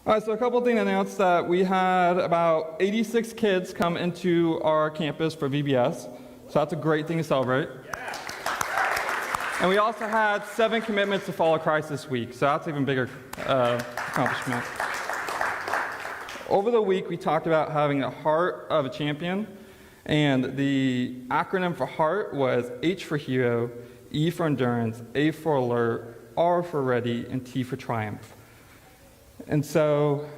All right, so a couple of things announced that we had about 86 kids come into our campus for VBS, so that's a great thing to celebrate. And we also had 7 commitments to follow Christ this week, so that's an even bigger accomplishment. Over the week, we talked about having the heart of a champion, and the acronym for heart was H for hero, E for endurance, A for alert, R for ready, and T for triumph. And so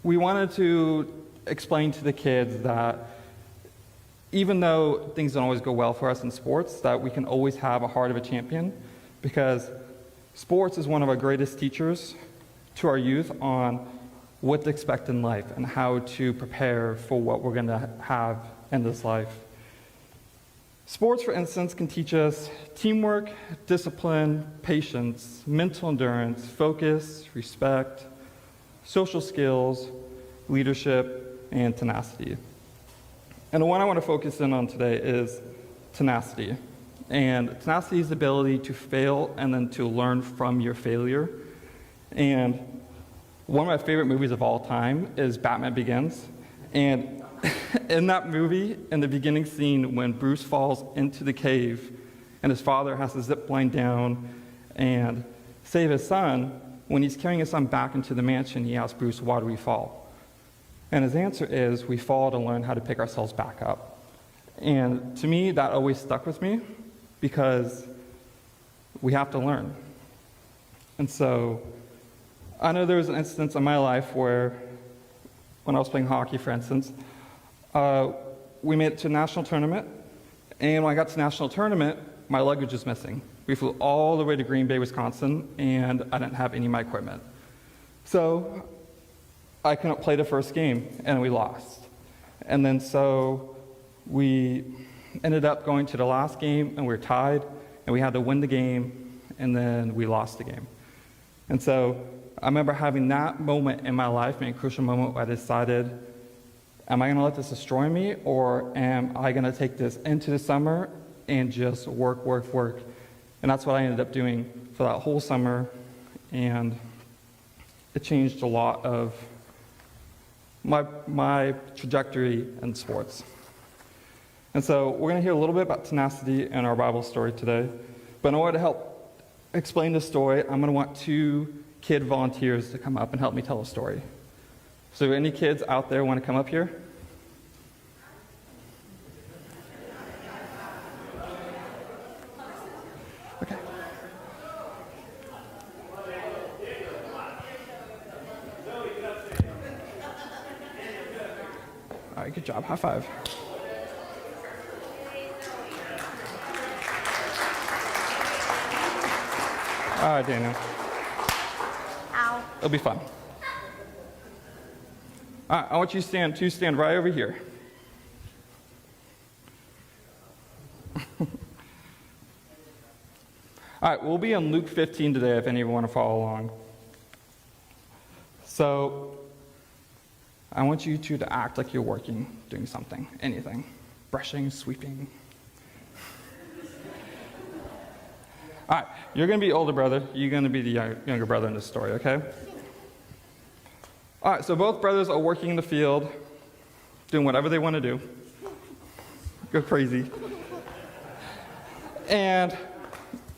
we wanted to explain to the kids that even though things don't always go well for us in sports, that we can always have a heart of a champion, because sports is one of our greatest teachers to our youth on what to expect in life and how to prepare for what we're going to have in this life. Sports, for instance, can teach us teamwork, discipline, patience, mental endurance, focus, respect, social skills, leadership, and tenacity. And the one I want to focus in on today is tenacity. And tenacity is the ability to fail and then to learn from your failure. And one of my favorite movies of all time is Batman Begins. And in that movie, in the beginning scene, when Bruce falls into the cave and his father has to zip line down and save his son, when he's carrying his son back into the mansion, he asks Bruce, why do we fall? And his answer is, we fall to learn how to pick ourselves back up. And to me, that always stuck with me, because we have to learn. And so I know there was an instance in my life where, when I was playing hockey, for instance, we made it to a national tournament, and when I got to the national tournament, my luggage was missing. We flew all the way to Green Bay, Wisconsin, and I didn't have any of my equipment. So I couldn't play the first game, and we lost. And then so we ended up going to the last game, and we were tied, and we had to win the game, and then we lost the game. And so I remember having that moment in my life, a crucial moment where I decided, am I going to let this destroy me, or am I going to take this into the summer and just work? And that's what I ended up doing for that whole summer, and it changed a lot of my trajectory in sports. And so we're going to hear a little bit about tenacity in our Bible story today. But in order to help explain the story, I'm going to want 2 kid volunteers to come up and help me tell a story. So any kids out there want to come up here? Okay. All right, good job. High five. All right, Daniel. Ow. It'll be fun. All right, I want you to stand right over here. All right, we'll be in Luke 15 today if any of you want to follow along. So I want you two to act like you're working, doing something, anything. Brushing, sweeping. All right, you're going to be older brother. You're going to be the younger brother in this story, okay? All right, so both brothers are working in the field, doing whatever they want to do. Go crazy. And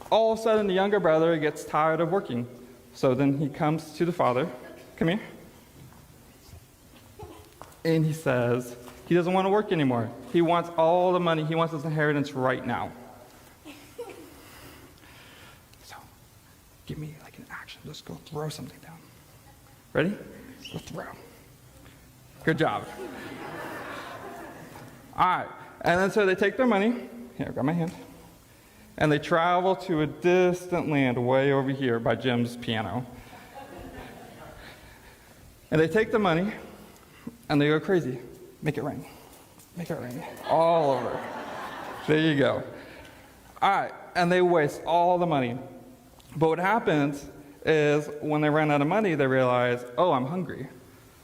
all of a sudden, the younger brother gets tired of working. So then he comes to the father. Come here. And he says he doesn't want to work anymore. He wants all the money. He wants his inheritance right now. So give me like an action. Just go throw something down. Ready? Go throw. Good job. All right. And then so they take their money. Here, grab my hand. And they travel to a distant land way over here by Jim's piano. And they take the money, and they go crazy. Make it rain. Make it rain. All over. There you go. All right. And they waste all the money. But what happens is when they run out of money, they realize, oh, I'm hungry.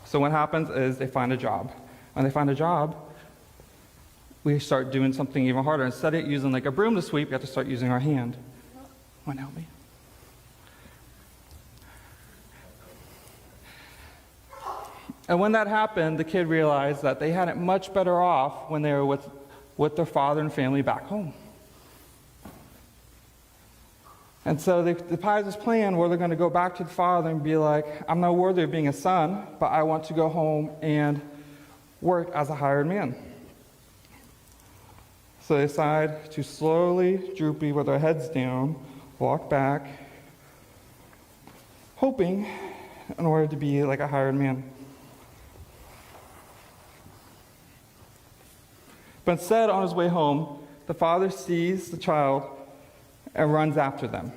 So what happens is they find a job. When they find a job, we start doing something even harder. Instead of using like a broom to sweep, we have to start using our hand. Want to help me? And when that happened, the kid realized that they had it much better off when they were with their father and family back home. And so they devised this plan where they're going to go back to the father and be like, I'm not worthy of being a son, but I want to go home and work as a hired man. So they decide to slowly, droopy, with their heads down, walk back, hoping in order to be like a hired man. But instead, on his way home, the father sees the child and runs after them.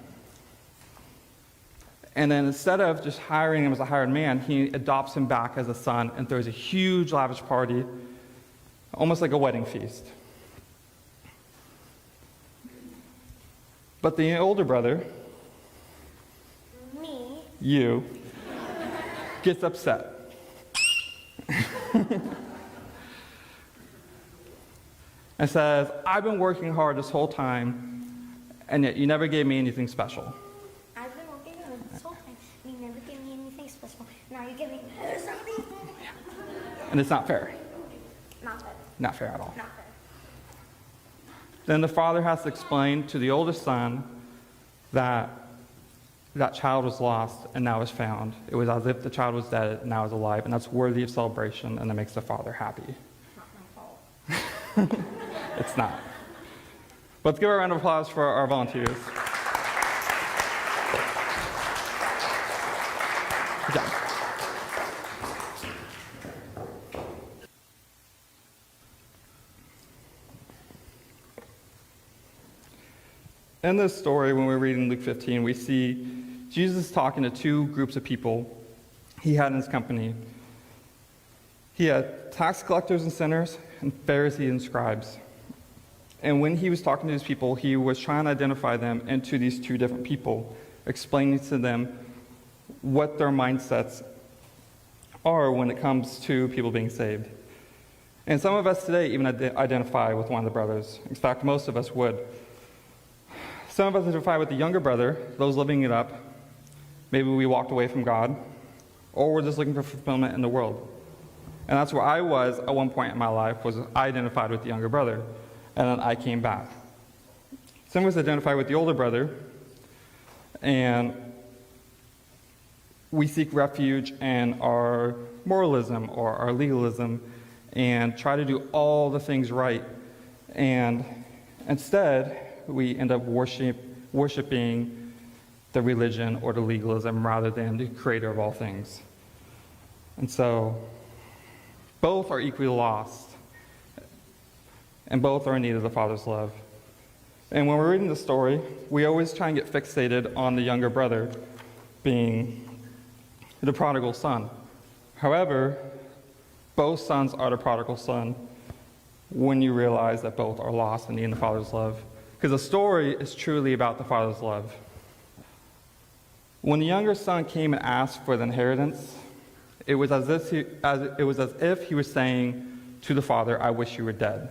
And then instead of just hiring him as a hired man, he adopts him back as a son and throws a huge lavish party, almost like a wedding feast. But the older brother, Me. you, gets upset. And says, I've been working hard this whole time, and yet you never gave me anything special. I've been working on this whole time. You never gave me anything special. Now you're giving me something. And it's not fair. Not fair. Not fair at all. Not fair. Then the father has to explain to the oldest son that that child was lost and now is found. It was as if the child was dead and now is alive, and that's worthy of celebration, and that makes the father happy. Not my fault. It's not. Let's give a round of applause for our volunteers. Good job. In this story, when we're reading Luke 15, we see Jesus talking to two groups of people he had in his company. He had tax collectors and sinners, and Pharisees and scribes. And when he was talking to these people, he was trying to identify them into these two different people, explaining to them what their mindsets are when it comes to people being saved. And some of us today even identify with one of the brothers. In fact, most of us would. Some of us identify with the younger brother, those living it up. Maybe we walked away from God, or we're just looking for fulfillment in the world. And that's where I was at one point in my life, was I identified with the younger brother, and then I came back. Some of us identify with the older brother, and we seek refuge in our moralism or our legalism and try to do all the things right. And instead, we end up worshiping the religion or the legalism rather than the creator of all things. And so, both are equally lost, and both are in need of the Father's love. And when we're reading the story, we always try and get fixated on the younger brother being the prodigal son. However, both sons are the prodigal son when you realize that both are lost and need the Father's love. Because the story is truly about the Father's love. When the younger son came and asked for the inheritance, it was as if he was saying to the father, I wish you were dead.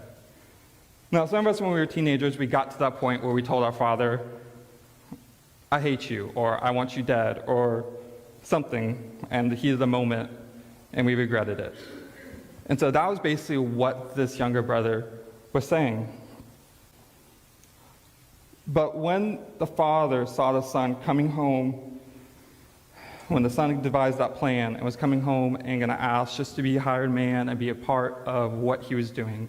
Now, some of us, when we were teenagers, we got to that point where we told our father, I hate you, or I want you dead, or something, and the heat of the moment, and we regretted it. And so that was basically what this younger brother was saying. But when the father saw the son coming home, when the son devised that plan and was coming home and going to ask just to be a hired man and be a part of what he was doing,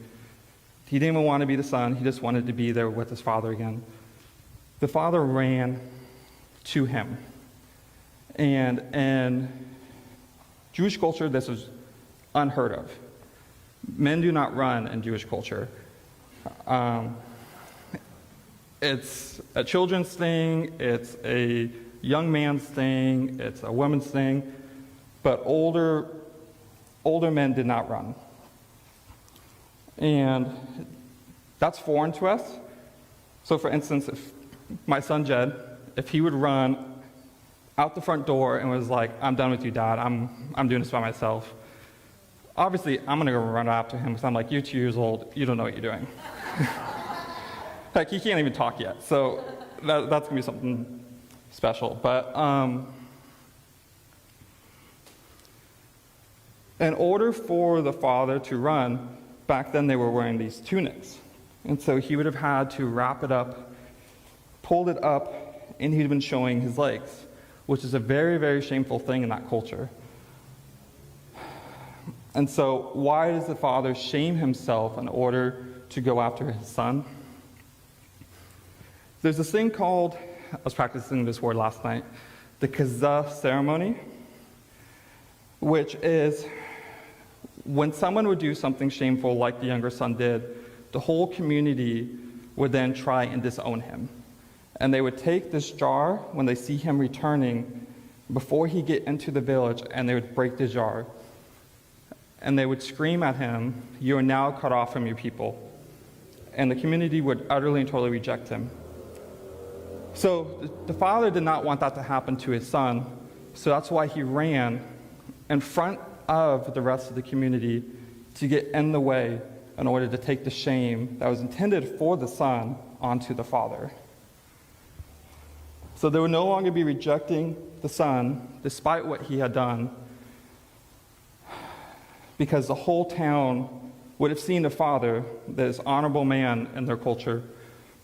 he didn't even want to be the son, he just wanted to be there with his father again. The father ran to him. And in Jewish culture, this was unheard of. Men do not run in Jewish culture. It's a children's thing, it's a young man's thing, it's a woman's thing, but older men did not run. And that's foreign to us. So for instance, if my son Jed, if he would run out the front door and was like, I'm done with you, Dad, I'm doing this by myself, obviously I'm gonna go run after him because I'm like, you're 2 years old, you don't know what you're doing. Heck, he can't even talk yet, so that's gonna be something special. But In order for the father to run, back then they were wearing these tunics. And so he would have had to wrap it up, pulled it up, and he'd been showing his legs, which is a very, very shameful thing in that culture. And so why does the father shame himself in order to go after his son? There's this thing called, I was practicing this word last night, the kazah ceremony, which is when someone would do something shameful like the younger son did, the whole community would then try and disown him. And they would take this jar when they see him returning before he get into the village, and they would break the jar. And they would scream at him, "You are now cut off from your people." And the community would utterly and totally reject him. So the father did not want that to happen to his son, so that's why he ran in front of the rest of the community to get in the way in order to take the shame that was intended for the son onto the father. So they would no longer be rejecting the son despite what he had done, because the whole town would have seen the father, this honorable man in their culture,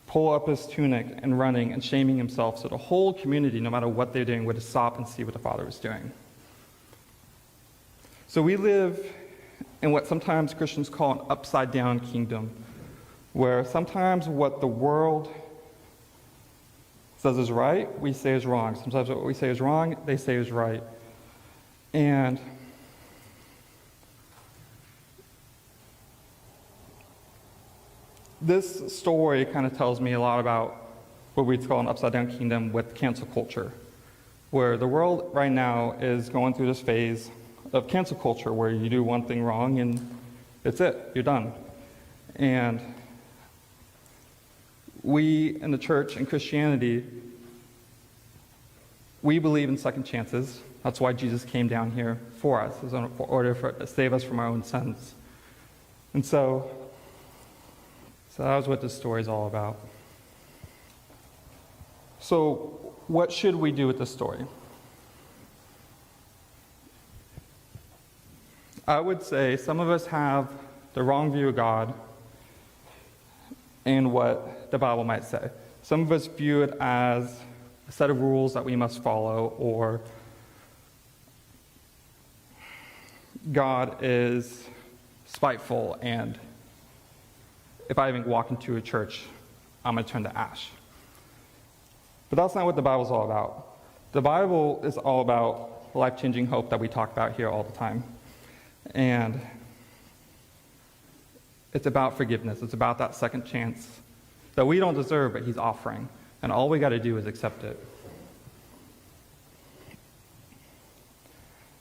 pull up his tunic and running and shaming himself. So the whole community, no matter what they're doing, would stop and see what the father was doing. So we live in what sometimes Christians call an upside-down kingdom, where sometimes what the world says is right, we say is wrong. Sometimes what we say is wrong, they say is right. And this story kind of tells me a lot about what we'd call an upside-down kingdom with cancel culture, where the world right now is going through this phase of cancel culture where you do one thing wrong and it's it, you're done. And we in the church and Christianity, we believe in second chances. That's why Jesus came down here for us, in order to save us from our own sins. And so that was what this story is all about. So what should we do with this story? I would say some of us have the wrong view of God and what the Bible might say. Some of us view it as a set of rules that we must follow, or God is spiteful, and if I even walk into a church, I'm going to turn to ash. But that's not what the Bible's all about. The Bible is all about life-changing hope that we talk about here all the time. And it's about forgiveness. It's about that second chance that we don't deserve, but He's offering. And all we got to do is accept it.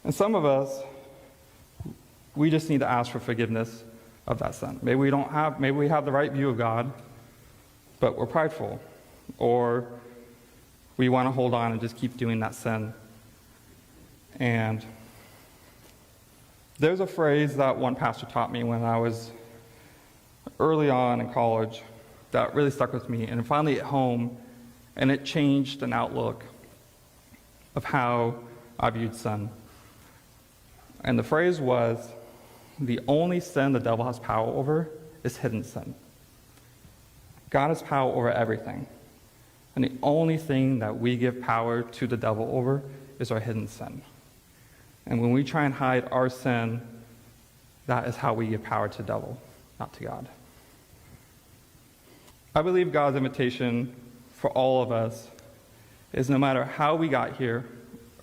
And some of us, we just need to ask for forgiveness of that sin. Maybe we have the right view of God, but we're prideful. Or we want to hold on and just keep doing that sin. And there's a phrase that one pastor taught me when I was early on in college that really stuck with me, and finally at home, and it changed an outlook of how I viewed sin. And the phrase was, the only sin the devil has power over is hidden sin. God has power over everything. And the only thing that we give power to the devil over is our hidden sin. And when we try and hide our sin, that is how we give power to the devil, not to God. I believe God's invitation for all of us is, no matter how we got here,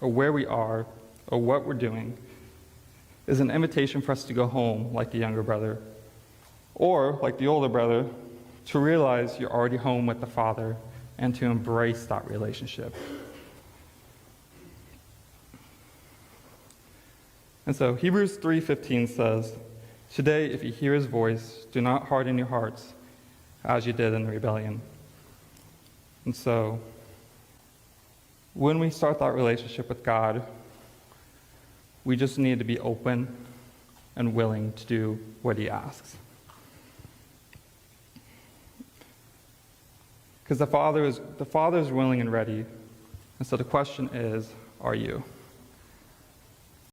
or where we are, or what we're doing, is an invitation for us to go home like the younger brother, or like the older brother, to realize you're already home with the Father and to embrace that relationship. And so Hebrews 3:15 says, "Today, if you hear His voice, do not harden your hearts as you did in the rebellion." And so when we start that relationship with God, we just need to be open and willing to do what He asks. Because the Father is willing and ready. And so the question is, are you?